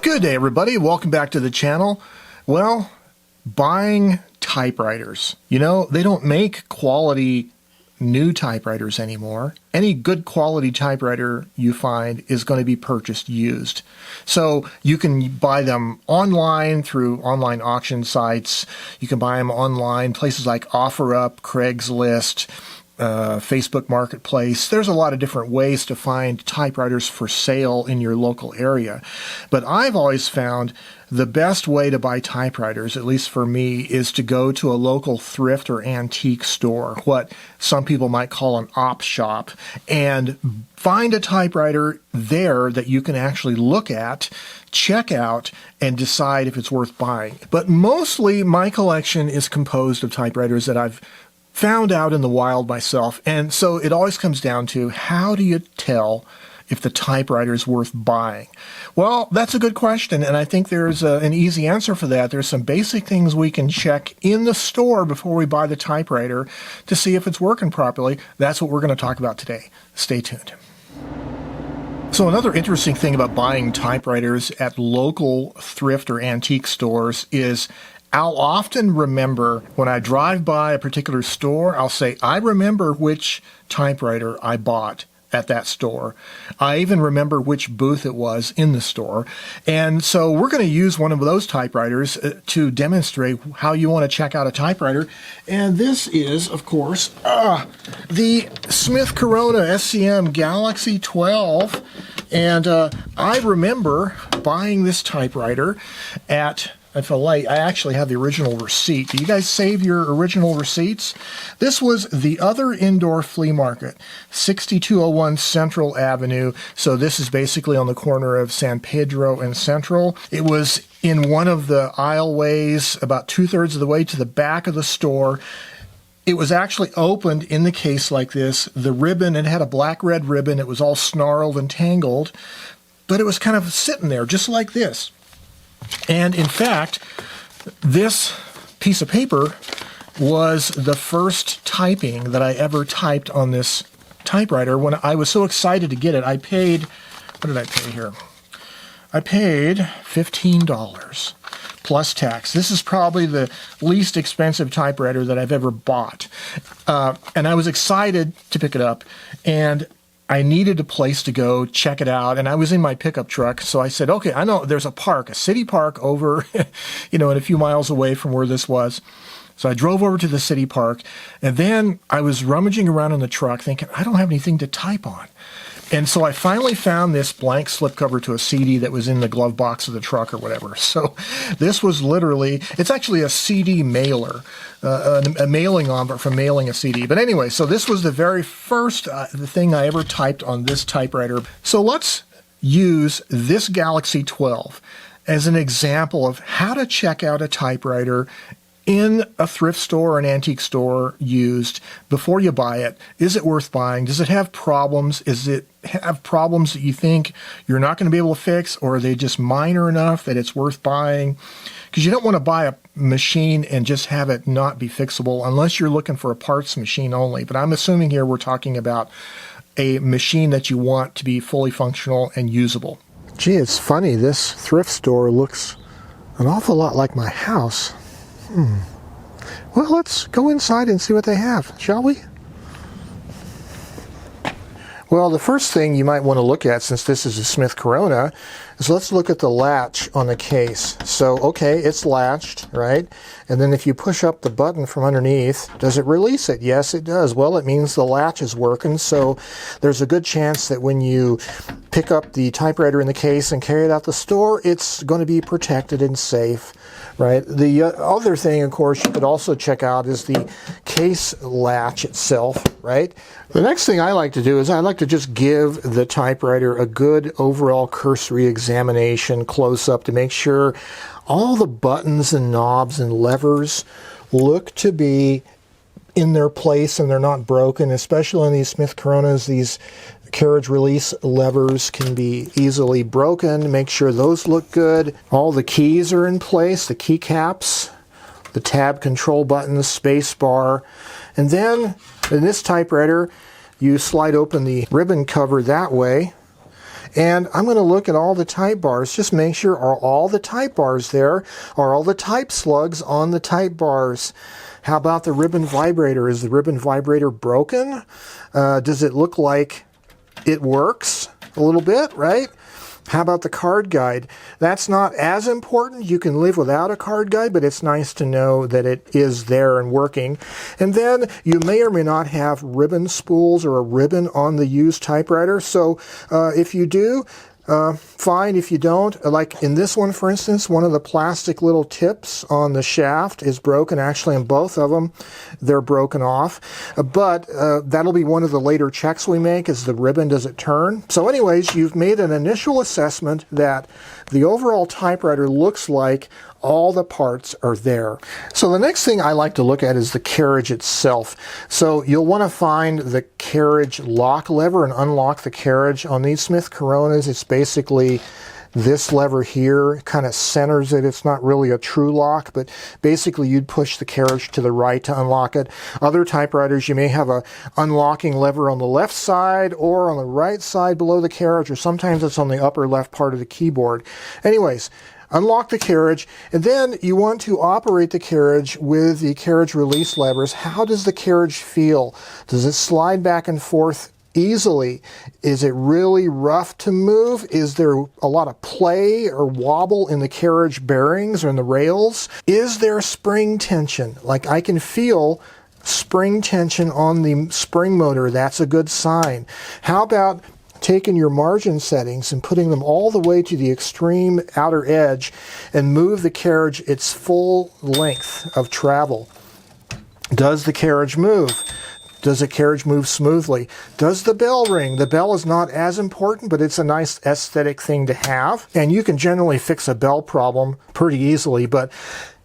Good day, everybody. Welcome back to the channel. Well, buying typewriters. You know, they don't make quality new typewriters anymore. Any good quality typewriter you find is going to be purchased used. So you can buy them online through online auction sites. You can buy them online, places like OfferUp, Craigslist, Facebook Marketplace. There's a lot of different ways to find typewriters for sale in your local area. But I've always found the best way to buy typewriters, at least for me, is to go to a local thrift or antique store, what some people might call an op shop, and find a typewriter there that you can actually look at, check out, and decide if it's worth buying. But mostly my collection is composed of typewriters that I've found out in the wild myself, and so it always comes down to, how do you tell if the typewriter is worth buying? Well, that's a good question, and I think there's an easy answer for that. There's some basic things we can check in the store before we buy the typewriter to see if it's working properly. That's what we're going to talk about today. Stay tuned. So another interesting thing about buying typewriters at local thrift or antique stores is I'll often remember when I drive by a particular store, I'll say, I remember which typewriter I bought at that store. I even remember which booth it was in the store. And so we're going to use one of those typewriters to demonstrate how you want to check out a typewriter. And this is, of course, the Smith Corona SCM Galaxy 12. And I remember buying this typewriter at I actually have the original receipt. Do you guys save your original receipts? This was the Other Indoor Flea Market, 6201 Central Avenue. So this is basically on the corner of San Pedro and Central. It was in one of the aisleways, about 2/3 of the way to the back of the store. It was actually opened in the case like this. The ribbon, it had a black-red ribbon. It was all snarled and tangled, but it was kind of sitting there just like this. And in fact, this piece of paper was the first typing that I ever typed on this typewriter. When I was so excited to get it, I paid, what did I pay here? I paid $15 plus tax. This is probably the least expensive typewriter that I've ever bought. And I was excited to pick it up, and I needed a place to go check it out, and I was in my pickup truck, so I said, okay, I know there's a park, a city park over, in a few miles away from where this was. So I drove over to the city park, and then I was rummaging around in the truck thinking, I don't have anything to type on. And so I finally found this blank slipcover to a CD that was in the glove box of the truck or whatever. So this was literally, it's actually a CD mailer, a mailing envelope for mailing a CD. But anyway, so this was the very first thing I ever typed on this typewriter. So let's use this Galaxy 12 as an example of how to check out a typewriter in a thrift store or an antique store used before you buy it. Is it worth buying? Does it have problems? Is it have problems that you think you're not going to be able to fix, or are they just minor enough that it's worth buying? Because you don't want to buy a machine and just have it not be fixable unless you're looking for a parts machine only. But I'm assuming here we're talking about a machine that you want to be fully functional and usable. Gee, it's funny. This thrift store looks an awful lot like my house. Well, let's go inside and see what they have, shall we? Well, the first thing you might want to look at, since this is a Smith Corona, is let's look at the latch on the case. So, okay, it's latched, right? And then if you push up the button from underneath, does it release it? Yes, it does. Well, it means the latch is working, so there's a good chance that when you pick up the typewriter in the case and carry it out the store, it's going to be protected and safe, right? The other thing, of course, you could also check out is the case latch itself, right? The next thing I like to do is I like to just give the typewriter a good overall cursory examination close up to make sure all the buttons and knobs and levers look to be in their place and they're not broken, especially in these Smith Coronas. These carriage release levers can be easily broken. Make sure those look good. All the keys are in place, the keycaps, the tab control buttons, space bar. And then in this typewriter, you slide open the ribbon cover that way. And I'm going to look at all the type bars, just make sure, are all the type bars there? Are all the type slugs on the type bars? How about the ribbon vibrator? Is the ribbon vibrator broken? Does it look like it works a little bit, right? How about the card guide? That's not as important. You can live without a card guide, but it's nice to know that it is there and working. And then you may or may not have ribbon spools or a ribbon on the used typewriter. So if you do, fine. If you don't, like in this one, for instance, one of the plastic little tips on the shaft is broken. Actually, in both of them, they're broken off. But that'll be one of the later checks we make, is the ribbon, does it turn? So anyways, you've made an initial assessment that the overall typewriter looks like all the parts are there. So the next thing I like to look at is the carriage itself. So you'll want to find the carriage lock lever and unlock the carriage. On these Smith Coronas, it's basically this lever here, kind of centers it. It's not really a true lock, but basically you'd push the carriage to the right to unlock it. Other typewriters, you may have a unlocking lever on the left side or on the right side below the carriage, or sometimes it's on the upper left part of the keyboard. Anyways, unlock the carriage, and then you want to operate the carriage with the carriage release levers. How does the carriage feel? Does it slide back and forth easily? Is it really rough to move? Is there a lot of play or wobble in the carriage bearings or in the rails? Is there spring tension? Like, I can feel spring tension on the spring motor. That's a good sign. How about taking your margin settings and putting them all the way to the extreme outer edge and move the carriage its full length of travel? Does the carriage move? Does the carriage move smoothly? Does the bell ring? The bell is not as important, but it's a nice aesthetic thing to have. And you can generally fix a bell problem pretty easily, but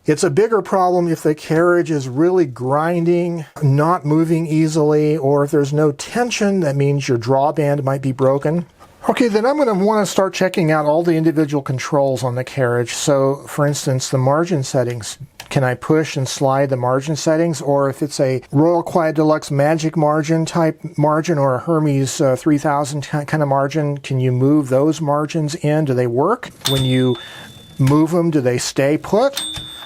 it's a bigger problem if the carriage is really grinding, not moving easily, or if there's no tension. That means your drawband might be broken. Okay, then I'm going to want to start checking out all the individual controls on the carriage. So, for instance, the margin settings. Can I push and slide the margin settings? Or if it's a Royal Quiet Deluxe Magic Margin type margin, or a Hermes 3000 kind of margin, can you move those margins in? Do they work? When you move them, do they stay put?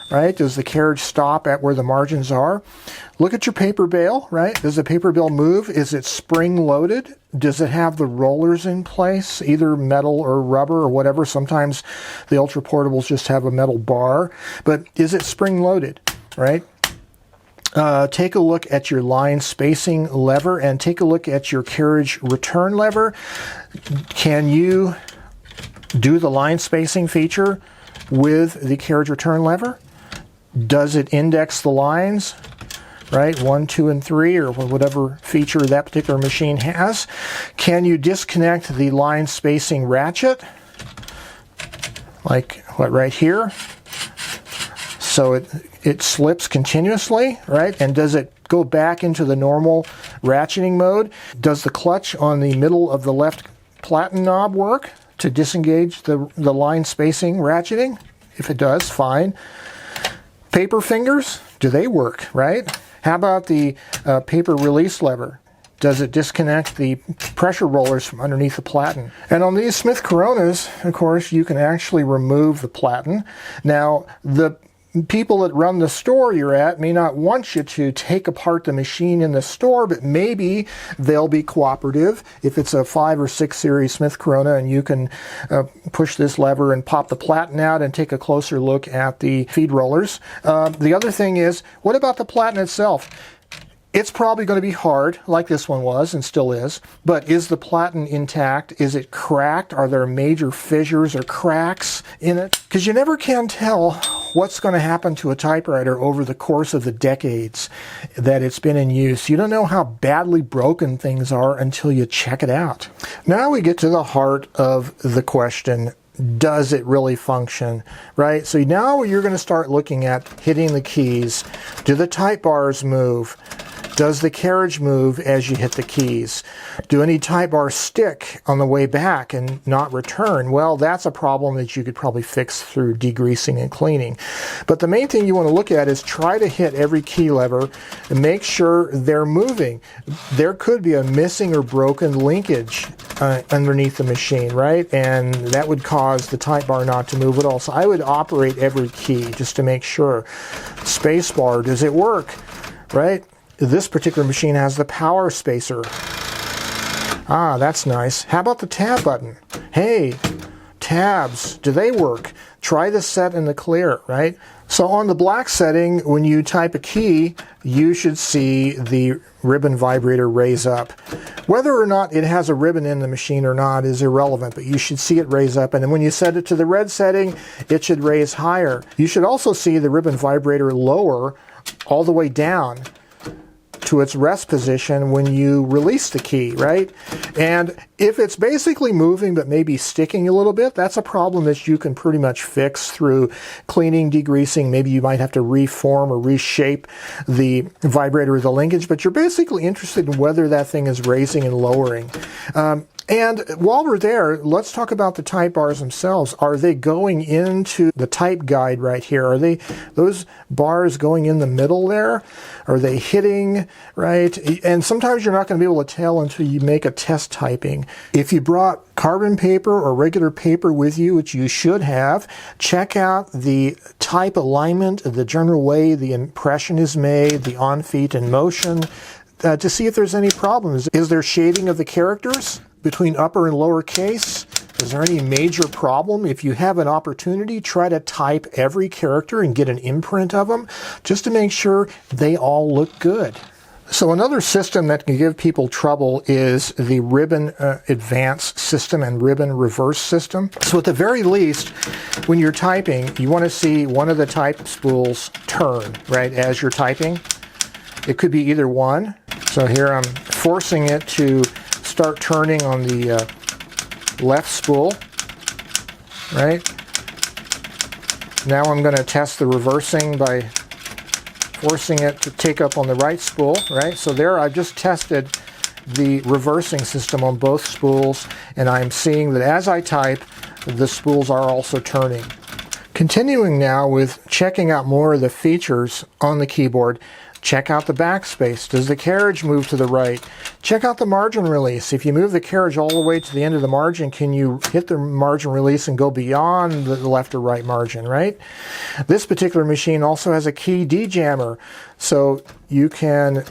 Right? Does the carriage stop at where the margins are? Look at your paper bale, right? Does the paper bale move? Is it spring loaded? Does it have the rollers in place, either metal or rubber or whatever? Sometimes the ultra portables just have a metal bar, but is it spring loaded, right? Take a look at your line spacing lever and take a look at your carriage return lever. Can you do the line spacing feature with the carriage return lever? Does it index the lines, right? 1, 2, and 3, or whatever feature that particular machine has. Can you disconnect the line spacing ratchet? Like what, right here? So it slips continuously, right? And does it go back into the normal ratcheting mode? Does the clutch on the middle of the left platen knob work to disengage the line spacing ratcheting? If it does, fine. Paper fingers, do they work, right? How about the paper release lever? Does it disconnect the pressure rollers from underneath the platen? And on these Smith Coronas, of course, you can actually remove the platen. Now, the people that run the store you're at may not want you to take apart the machine in the store, but maybe they'll be cooperative. If it's a 5 or 6 series Smith Corona and you can push this lever and pop the platen out and take a closer look at the feed rollers. The other thing is, what about the platen itself? It's probably going to be hard, like this one was and still is, but is the platen intact? Is it cracked? Are there major fissures or cracks in it? Because you never can tell what's going to happen to a typewriter over the course of the decades that it's been in use. You don't know how badly broken things are until you check it out. Now we get to the heart of the question. Does it really function, right? So now you're going to start looking at hitting the keys. Do the type bars move? Does the carriage move as you hit the keys? Do any type bars stick on the way back and not return? Well, that's a problem that you could probably fix through degreasing and cleaning. But the main thing you want to look at is try to hit every key lever and make sure they're moving. There could be a missing or broken linkage underneath the machine, right? And that would cause the type bar not to move at all. So I would operate every key just to make sure. Space bar, does it work, right? This particular machine has the power spacer. Ah, that's nice. How about the tab button? Hey, tabs, do they work? Try the set in the clear, right? So on the black setting, when you type a key, you should see the ribbon vibrator raise up. Whether or not it has a ribbon in the machine or not is irrelevant, but you should see it raise up. And then when you set it to the red setting, it should raise higher. You should also see the ribbon vibrator lower all the way down to its rest position when you release the key, right? And if it's basically moving but maybe sticking a little bit, that's a problem that you can pretty much fix through cleaning, degreasing. Maybe you might have to reform or reshape the vibrator or the linkage, but you're basically interested in whether that thing is raising and lowering. And while we're there, let's talk about the type bars themselves. Are they going into the type guide right here? Are those bars going in the middle there? Are they hitting, right? And sometimes you're not going to be able to tell until you make a test typing. If you brought carbon paper or regular paper with you, which you should have, check out the type alignment, the general way the impression is made, the on feet and motion, to see if there's any problems. Is there shading of the characters between upper and lower case? Is there any major problem? If you have an opportunity, try to type every character and get an imprint of them just to make sure they all look good. So another system that can give people trouble is the ribbon advance system and ribbon reverse system. So at the very least, when you're typing, you want to see one of the type spools turn, right, as you're typing. It could be either one. So here I'm forcing it to start turning on the left spool, right? Now I'm going to test the reversing by forcing it to take up on the right spool, right? So there I've just tested the reversing system on both spools, and I'm seeing that as I type, the spools are also turning. Continuing now with checking out more of the features on the keyboard. Check out the backspace. Does the carriage move to the right? Check out the margin release. If you move the carriage all the way to the end of the margin, can you hit the margin release and go beyond the left or right margin, right? This particular machine also has a key de-jammer. So you can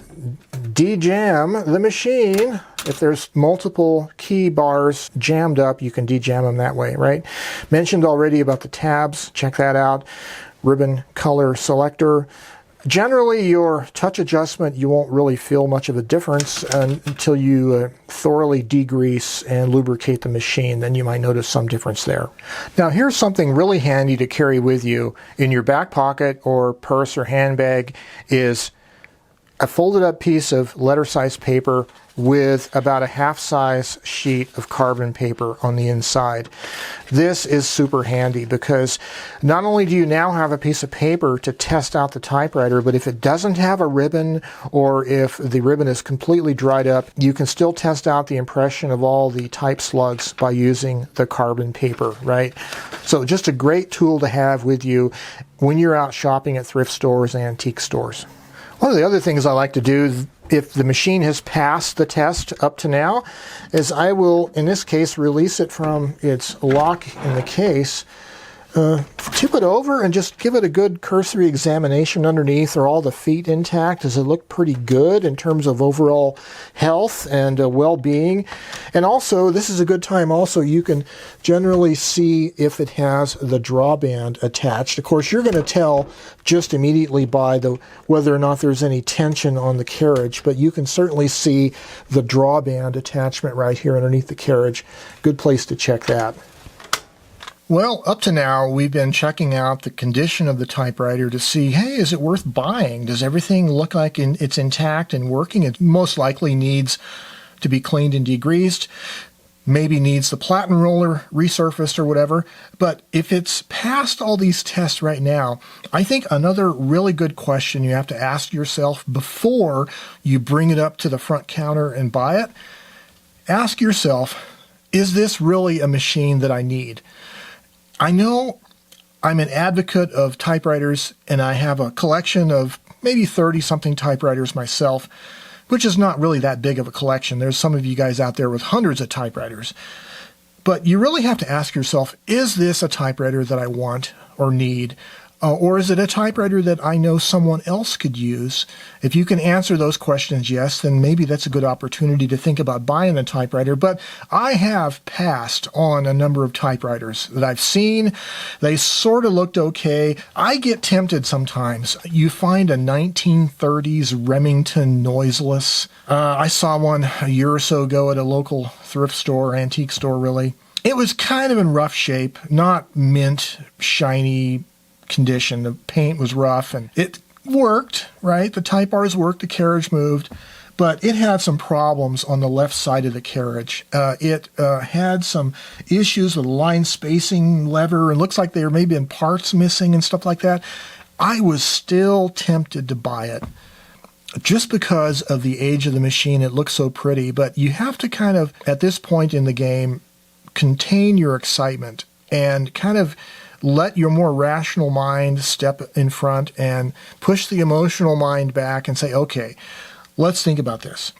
de-jam the machine. If there's multiple key bars jammed up, you can de-jam them that way, right? Mentioned already about the tabs. Check that out. Ribbon color selector. Generally, your touch adjustment, you won't really feel much of a difference until you thoroughly degrease and lubricate the machine. Then you might notice some difference there. Now, here's something really handy to carry with you in your back pocket or purse or handbag is a folded up piece of letter-size paper with about a half-size sheet of carbon paper on the inside. This is super handy because not only do you now have a piece of paper to test out the typewriter, but if it doesn't have a ribbon or if the ribbon is completely dried up, you can still test out the impression of all the type slugs by using the carbon paper, right? So just a great tool to have with you when you're out shopping at thrift stores and antique stores. One of the other things I like to do if the machine has passed the test up to now is I will, in this case, release it from its lock in the case, tip it over and just give it a good cursory examination underneath. Are all the feet intact? Does it look pretty good in terms of overall health and well-being? And also, this is a good time also, you can generally see if it has the drawband attached. Of course, you're going to tell just immediately by whether or not there's any tension on the carriage, but you can certainly see the drawband attachment right here underneath the carriage. Good place to check that. Well, up to now, we've been checking out the condition of the typewriter to see, hey, is it worth buying? Does everything look like it's intact and working? It most likely needs to be cleaned and degreased, maybe needs the platen roller resurfaced or whatever. But if it's passed all these tests right now, I think another really good question you have to ask yourself before you bring it up to the front counter and buy it, ask yourself, is this really a machine that I need? I know I'm an advocate of typewriters, and I have a collection of maybe 30-something typewriters myself, which is not really that big of a collection. There's some of you guys out there with hundreds of typewriters. But you really have to ask yourself, is this a typewriter that I want or need? Or is it a typewriter that I know someone else could use? If you can answer those questions yes, then maybe that's a good opportunity to think about buying a typewriter. But I have passed on a number of typewriters that I've seen. They sort of looked okay. I get tempted sometimes. You find a 1930s Remington noiseless. I saw one a year or so ago at a local thrift store, antique store really. It was kind of in rough shape, not mint, shiny condition. The paint was rough and it worked, right? The type bars worked, the carriage moved, but it had some problems on the left side of the carriage. It had some issues with the line spacing lever, and looks like there may have been parts missing and stuff like that. I was still tempted to buy it just because of the age of the machine. It looks so pretty, but you have to kind of, at this point in the game, contain your excitement and kind of let your more rational mind step in front and push the emotional mind back and say, okay, let's think about this.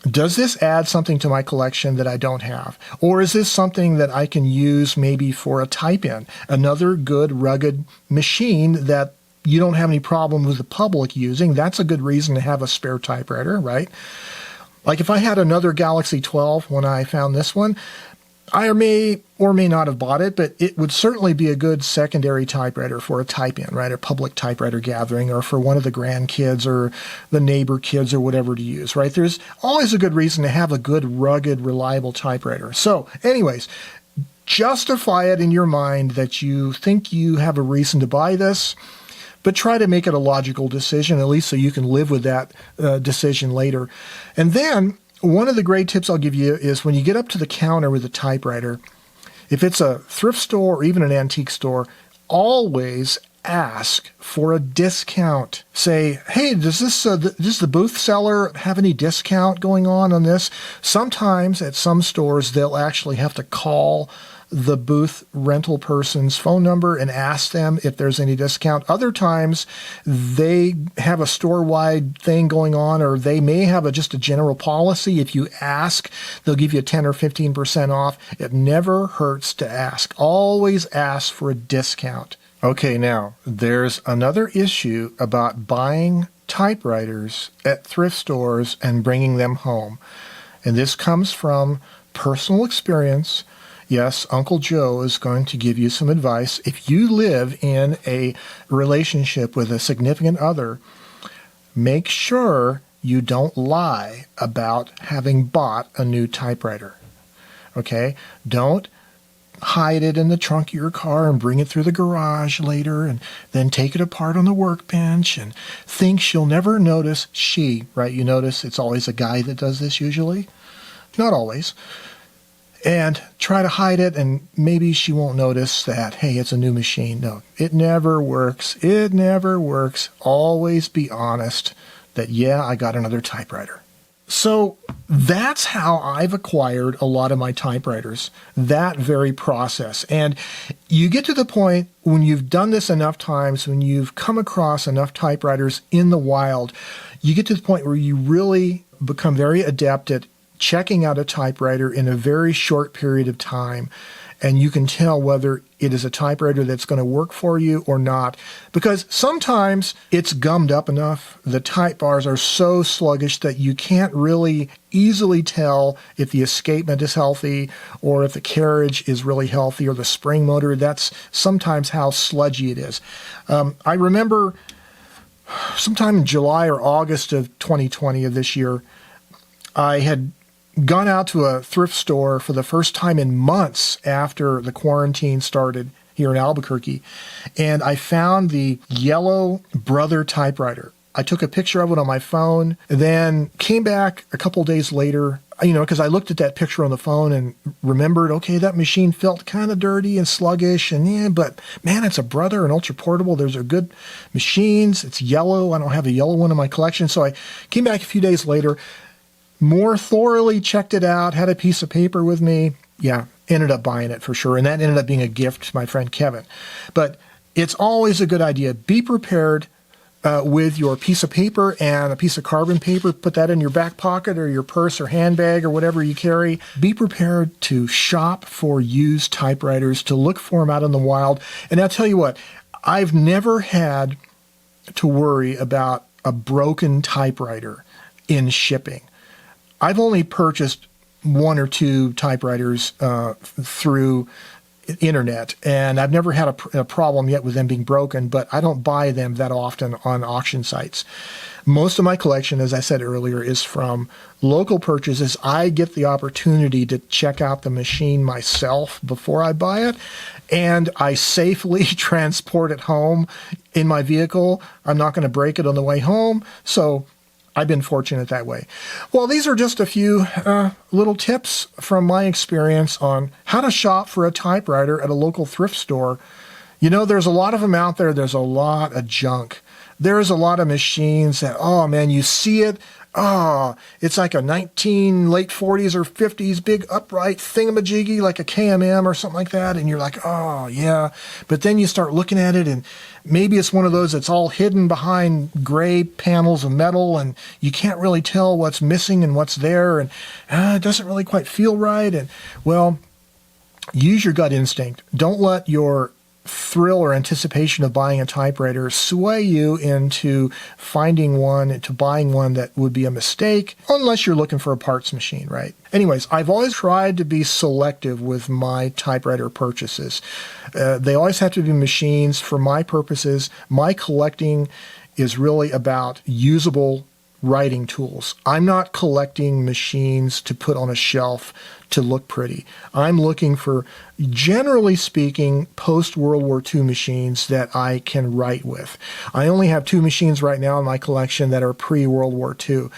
Does this add something to my collection that I don't have? Or is this something that I can use maybe for a type-in, another good rugged machine that you don't have any problem with the public using? That's a good reason to have a spare typewriter, right? Like if I had another Galaxy 12 when I found this one, I may or may not have bought it, but it would certainly be a good secondary typewriter for a type-in, right? A public typewriter gathering, or for one of the grandkids or the neighbor kids or whatever to use, right? There's always a good reason to have a good, rugged, reliable typewriter. So anyways, justify it in your mind that you think you have a reason to buy this, but try to make it a logical decision, at least so you can live with that decision later. And then one of the great tips I'll give you is when you get up to the counter with a typewriter, if it's a thrift store or even an antique store, always ask for a discount. Say, hey, does the booth seller have any discount going on this? Sometimes at some stores, they'll actually have to call the booth rental person's phone number and ask them if there's any discount. Other times they have a store-wide thing going on, or they may have just a general policy. If you ask, they'll give you 10 or 15% off. It never hurts to ask. Always ask for a discount. Okay, now there's another issue about buying typewriters at thrift stores and bringing them home. And this comes from personal experience. Yes, Uncle Joe is going to give you some advice. If you live in a relationship with a significant other, make sure you don't lie about having bought a new typewriter. Okay? Don't hide it in the trunk of your car and bring it through the garage later and then take it apart on the workbench and think she'll never notice. Right? You notice it's always a guy that does this usually. Not always. And try to hide it, and maybe she won't notice that, hey, it's a new machine. No, it never works. It never works. Always be honest that, yeah, I got another typewriter. So that's how I've acquired a lot of my typewriters, that very process. And you get to the point when you've done this enough times, when you've come across enough typewriters in the wild, you get to the point where you really become very adept at checking out a typewriter in a very short period of time, and you can tell whether it is a typewriter that's going to work for you or not. Because sometimes it's gummed up enough, the type bars are so sluggish that you can't really easily tell if the escapement is healthy or if the carriage is really healthy or the spring motor. That's sometimes how sludgy it is. I remember sometime in July or August of 2020 of this year, I had gone out to a thrift store for the first time in months after the quarantine started here in Albuquerque, and I found the yellow Brother typewriter. I took a picture of it on my phone, then came back a couple days later, because I looked at that picture on the phone and remembered, okay, that machine felt kind of dirty and sluggish, but man, it's a Brother, an ultra portable. Those are good machines. It's yellow. I don't have a yellow one in my collection. So I came back a few days later, more thoroughly checked it out, had a piece of paper with me. Yeah, ended up buying it for sure. And that ended up being a gift to my friend Kevin. But it's always a good idea. Be prepared. with your piece of paper and a piece of carbon paper. Put that in your back pocket or your purse or handbag or whatever you carry. Be prepared to shop for used typewriters, to look for them out in the wild. And I'll tell you what, I've never had to worry about a broken typewriter in shipping. I've only purchased one or two typewriters through internet, and I've never had a problem yet with them being broken, but I don't buy them that often on auction sites. Most of my collection, as I said earlier, is from local purchases. I get the opportunity to check out the machine myself before I buy it, and I safely transport it home in my vehicle. I'm not going to break it on the way home, so I've been fortunate that way. Well, these are just a few little tips from my experience on how to shop for a typewriter at a local thrift store. You know, there's a lot of them out there. There's a lot of junk. There's a lot of machines that, oh man, you see it. Oh, it's like a late 40s or 50s big upright thingamajiggy like a KMM or something like that. And you're like, oh yeah. But then you start looking at it and maybe it's one of those that's all hidden behind gray panels of metal and you can't really tell what's missing and what's there. And it doesn't really quite feel right. And well, use your gut instinct. Don't let your thrill or anticipation of buying a typewriter sway you into finding one, into buying one that would be a mistake, unless you're looking for a parts machine, right? Anyways, I've always tried to be selective with my typewriter purchases. They always have to be machines. For my purposes, my collecting is really about usable writing tools. I'm not collecting machines to put on a shelf to look pretty. I'm looking for, generally speaking, post-World War II machines that I can write with. I only have 2 machines right now in my collection that are pre-World War II.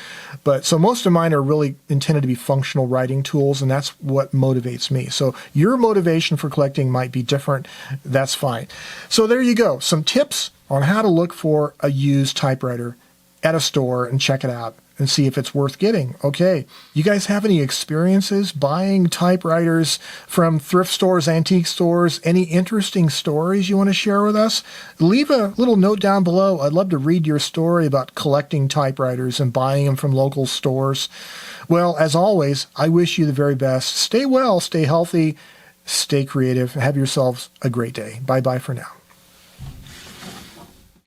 But so most of mine are really intended to be functional writing tools, and that's what motivates me. So your motivation for collecting might be different. That's fine. So there you go. Some tips on how to look for a used typewriter at a store and check it out and see if it's worth getting. Okay, you guys have any experiences buying typewriters from thrift stores, antique stores? Any interesting stories you want to share with us? Leave a little note down below. I'd love to read your story about collecting typewriters and buying them from local stores. Well, as always, I wish you the very best. Stay well, stay healthy, stay creative, and have yourselves a great day. Bye-bye for now.